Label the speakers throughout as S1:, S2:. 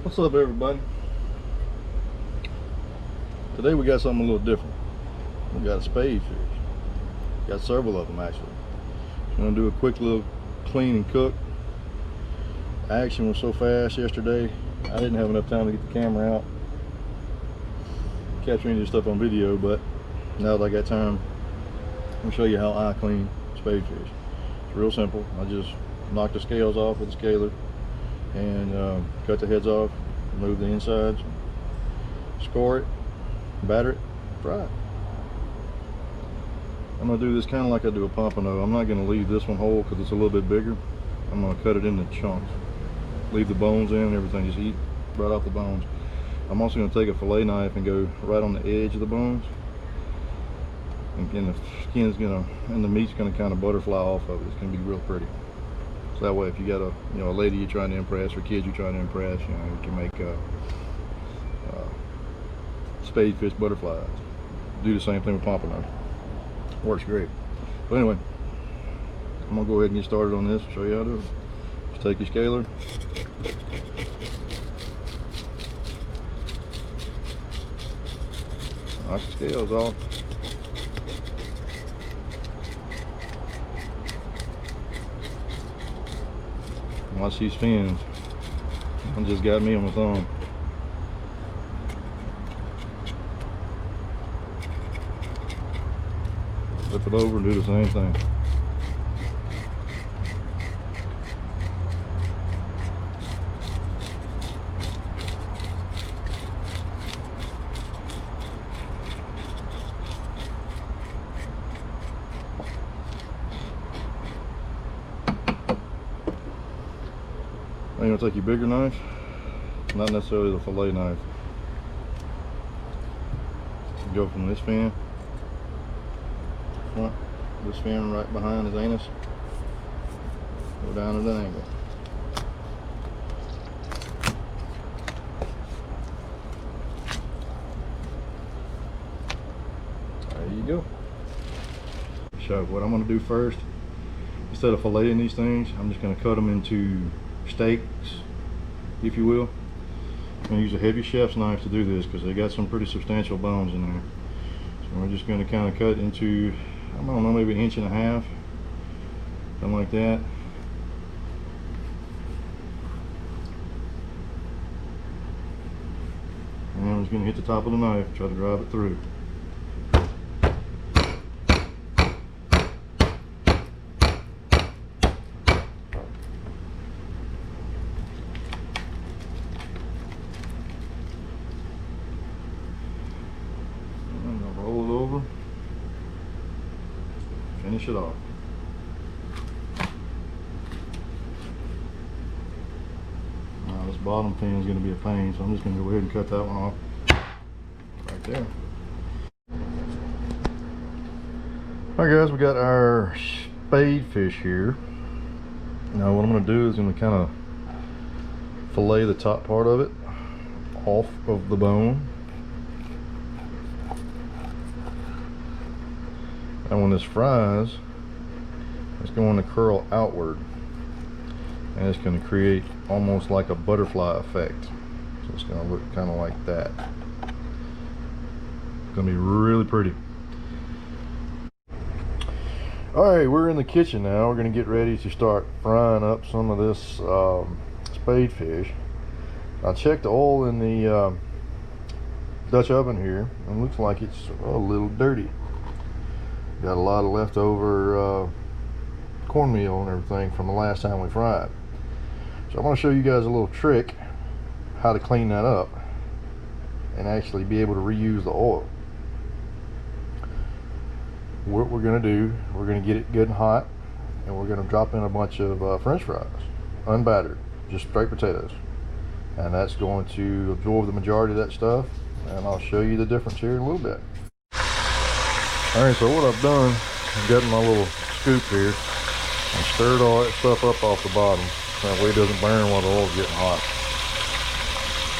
S1: What's up, everybody? Today we got something a little different. We got a spade fish. Got several of them actually. I'm gonna do a quick little clean and cook. Action was so fast yesterday, I didn't have enough time to get the camera out, capture any of this stuff on video. But now that I got time, I'm gonna show you how I clean spade fish. It's real simple. I just knock the scales off with a scaler and cut the heads off, remove the insides, score it, batter it, fry it. I'm going to do this kind of like I do a pompano. I'm not going to leave this one whole because it's a little bit bigger. I'm going to cut it into chunks. Leave the bones in and everything. Just eat right off the bones. I'm also going to take a fillet knife and go right on the edge of the bones. And the skin's going to, and the meat's going to kind of butterfly off of it. It's going to be real pretty. So that way, if you got a lady you're trying to impress or kids you're trying to impress, you can make spade fish butterflies. Do the same thing with pompano. Works great. But anyway, I'm gonna go ahead and get started on this. Show you how to do it. Just take your scaler. Knock the scales off. Watch these fins. One just got me on the thumb. Flip it over and do the same thing. Now you're gonna take your bigger knife, not necessarily the fillet knife. Go from this fin, front, this fin right behind his anus, go down at an angle. There you go. So what I'm going to do first, instead of filleting these things, I'm just going to cut them into steaks, if you will. I'm going to use a heavy chef's knife to do this because they got some pretty substantial bones in there. So we're just going to kind of cut into, I don't know, maybe 1.5 inches, something like that. And I'm just going to hit the top of the knife, try to drive it through. Finish it off. Now this bottom fin is going to be a pain, so I'm just going to go ahead and cut that one off right there. Alright guys, we got our spade fish here. Now what I'm going to do is I'm going to kind of fillet the top part of it off of the bone. And when this fries, it's going to curl outward, and it's going to create almost like a butterfly effect. So it's going to look kind of like that. It's going to be really pretty. Alright, we're in the kitchen now. We're going to get ready to start frying up some of this spade fish. I checked the oil in the Dutch oven here, and it looks like it's a little dirty. Got a lot of leftover cornmeal and everything from the last time we fried. So I'm going to show you guys a little trick how to clean that up and actually be able to reuse the oil. What we're going to do, we're going to get it good and hot, and we're going to drop in a bunch of French fries, unbattered, just straight potatoes, and that's going to absorb the majority of that stuff, and I'll show you the difference here in a little bit. Alright, so what I've done, I've got my little scoop here and stirred all that stuff up off the bottom. That way it doesn't burn while the oil's getting hot.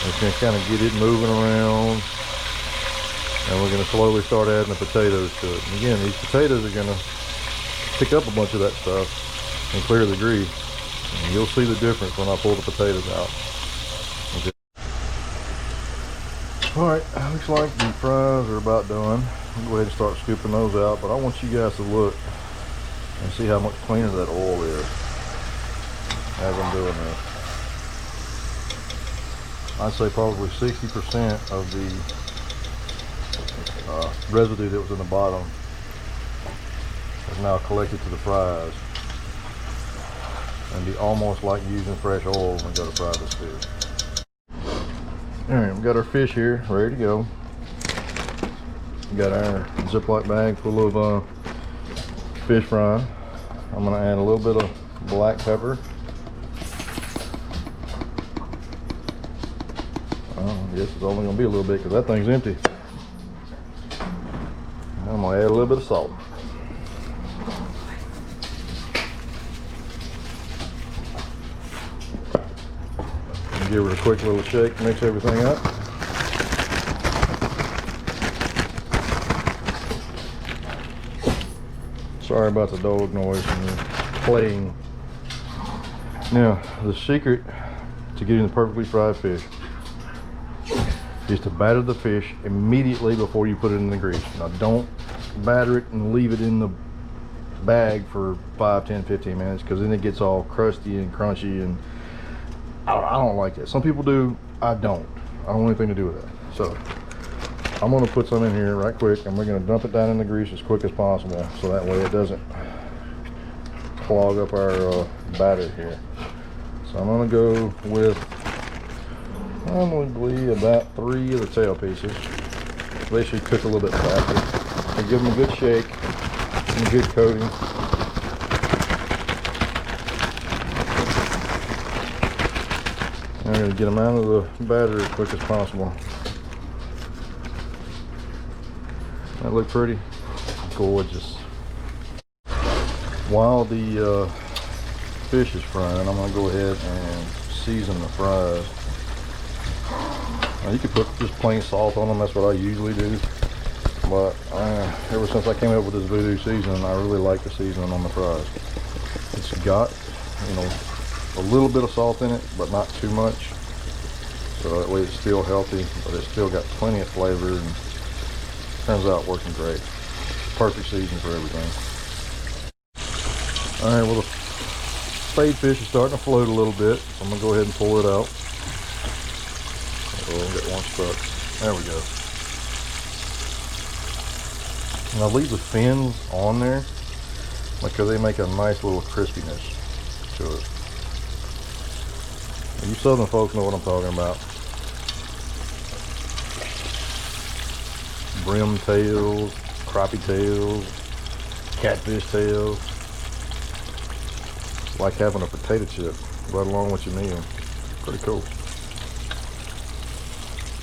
S1: It's going to kind of get it moving around, and we're going to slowly start adding the potatoes to it. And again, these potatoes are going to pick up a bunch of that stuff and clear the grease. And you'll see the difference when I pull the potatoes out. Okay. Alright, looks like the fries are about done. I'll go ahead and start scooping those out, but I want you guys to look and see how much cleaner that oil is as I'm doing this. I'd say probably 60% of the residue that was in the bottom is now collected to the fries, and be almost like using fresh oil when we go to fry this fish. Alright, we got our fish here ready to go. We got our Ziploc bag full of fish fry. I'm going to add a little bit of black pepper. I guess it's only going to be a little bit because that thing's empty. I'm going to add a little bit of salt. Give it a quick little shake, mix everything up. Sorry about the dog noise and the playing. Now, the secret to getting the perfectly fried fish is to batter the fish immediately before you put it in the grease. Now, don't batter it and leave it in the bag for 5, 10, 15 minutes, because then it gets all crusty and crunchy, and I don't like that. Some people do. I don't. I don't want anything to do with that. So I'm going to put some in here right quick, and we're going to dump it down in the grease as quick as possible, so that way it doesn't clog up our batter here. So I'm going to go with probably about 3 of the tail pieces. They should cook a little bit faster. And give them a good shake and a good coating. I'm going to get them out of the batter as quick as possible. That look pretty? Gorgeous. While the fish is frying, I'm going to go ahead and season the fries. Now, you could put just plain salt on them. That's what I usually do. But ever since I came up with this voodoo seasoning, I really like the seasoning on the fries. It's got, you know, a little bit of salt in it, but not too much, so that way it's still healthy, but it's still got plenty of flavor, and turns out working great. Perfect season for everything. All right, well, the spade fish is starting to float a little bit, so I'm gonna go ahead and pull it out. Oh, get one stuck. There we go. And I'll leave the fins on there because they make a nice little crispiness to it. You southern folks know what I'm talking about. Brim tails, crappie tails, catfish tails. It's like having a potato chip right along with your meal. Pretty cool.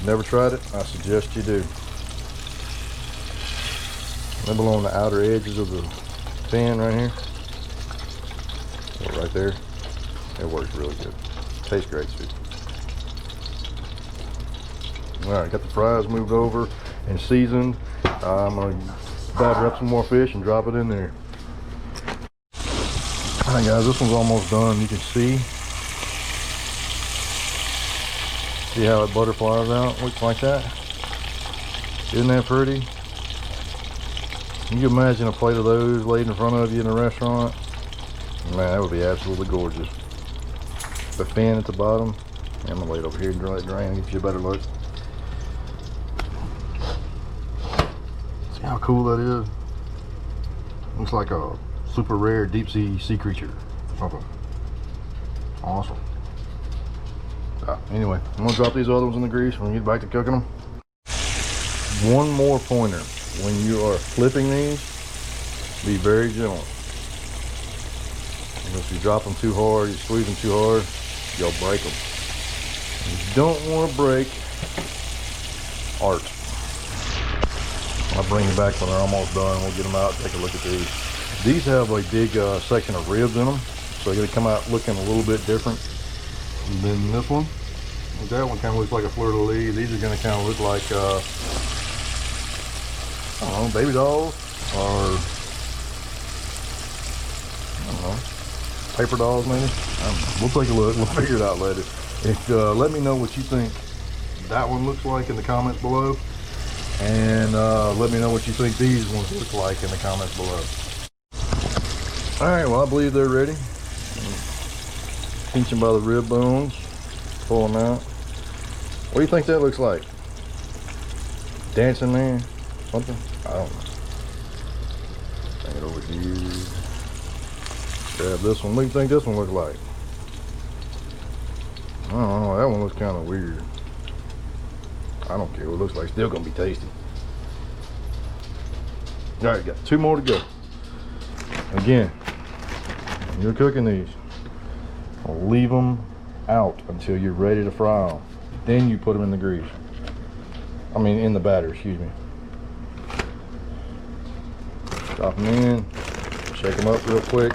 S1: Never tried it? I suggest you do. Nibble on the outer edges of the fin right here. Right there. It works really good. Tastes great too. Alright, got the fries moved over and seasoned. I'm going to batter up some more fish and drop it in there. Alright guys, this one's almost done. You can see how it butterflies out. Looks like that. Isn't that pretty? Can you imagine a plate of those laid in front of you in a restaurant? Man, that would be absolutely gorgeous. The fin at the bottom. I'm gonna lay it over here and let it drain and get you a better look. See how cool that is? Looks like a super rare deep sea creature or something. Awesome. Anyway, I'm gonna drop these other ones in the grease when we get back to cooking them. One more pointer. When you are flipping these, be very gentle. And if you drop them too hard, you squeeze them too hard, you'll break them. You don't want to break art. I'll bring them back when they're almost done. We'll get them out and take a look at these. These have a big section of ribs in them, so they're going to come out looking a little bit different than this one. That one kind of looks like a fleur-de-lis. These are going to kind of look like I don't know, baby dolls, or I don't know, paper dolls maybe. I don't know. We'll take a look. We'll figure it out later. Let me know what you think that one looks like in the comments below. And let me know what you think these ones look like in the comments below. All right, well, I believe they're ready. Pinch them by the rib bones, pull them out. What do you think that looks like? Dancing man? Something? I don't know. Bring it over here. Grab this one. What do you think this one looks like? I don't know. That one looks kind of weird. I don't care what it looks like. Still gonna be tasty. All right, got 2 more to go. Again, when you're cooking these, leave them out until you're ready to fry them. Then you put them in the grease. I mean, in the batter, excuse me. Drop them in, shake them up real quick.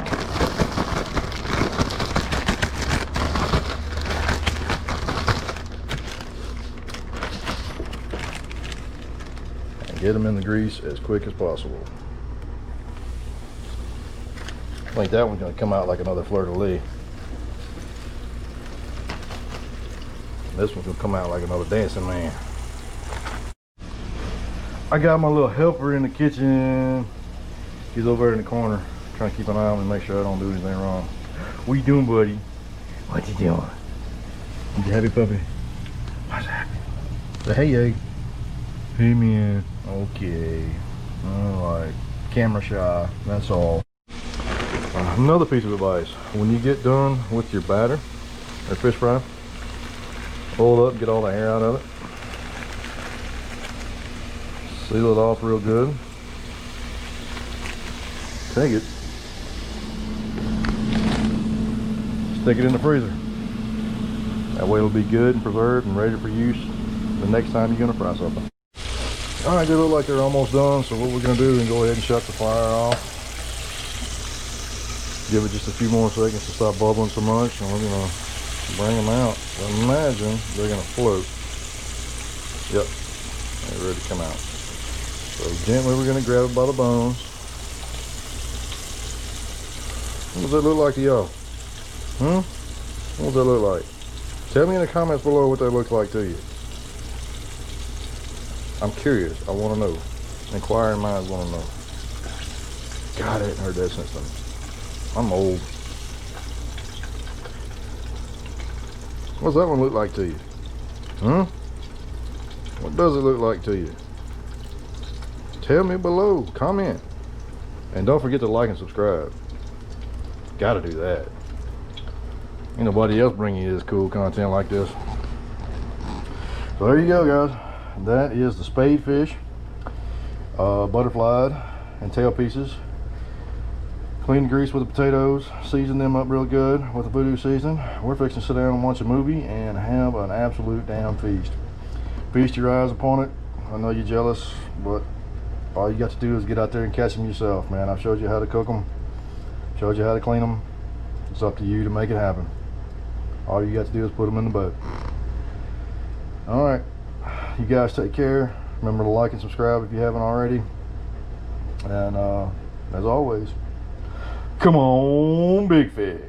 S1: And get them in the grease as quick as possible. I think that one's gonna come out like another fleur-de-lis. This one's gonna come out like another dancing man. I got my little helper in the kitchen. He's over there in the corner, trying to keep an eye on me and make sure I don't do anything wrong. What you doing, buddy? What you doing? You happy, puppy? What's happening? Say hey, egg. Hey, man. Okay. Alright. Camera shy. That's all. Another piece of advice. When you get done with your batter, or fish fry, pull it up, get all the air out of it. Seal it off real good. Take it. Stick it in the freezer. That way it'll be good and preserved and ready for use the next time you're gonna fry something. Alright, they look like they're almost done, so what we're gonna do is go ahead and shut the fire off. Give it just a few more seconds to stop bubbling so much, and we're gonna bring them out. I imagine they're gonna float. Yep, they're ready to come out. So gently we're gonna grab it by the bones. What does that look like to y'all? What does that look like? Tell me in the comments below what that looks like to you. I'm curious. I want to know. Inquiring minds want to know. God, I hadn't heard that since then. I'm old. What's that one look like to you? What does it look like to you? Tell me below. Comment. And don't forget to like and subscribe. Gotta do that. Ain't nobody else bringing you this cool content like this. So there you go, guys. That is the spade fish, butterflied and tail pieces. Clean the grease with the potatoes, season them up real good with the voodoo season. We're fixing to sit down and watch a movie and have an absolute damn feast. Feast your eyes upon it. I know you're jealous, but all you got to do is get out there and catch them yourself, man. I've showed you how to cook them, showed you how to clean them. It's up to you to make it happen. All you got to do is put them in the boat. All right, you guys take care. Remember to like and subscribe if you haven't already. And as always, come on, big fish.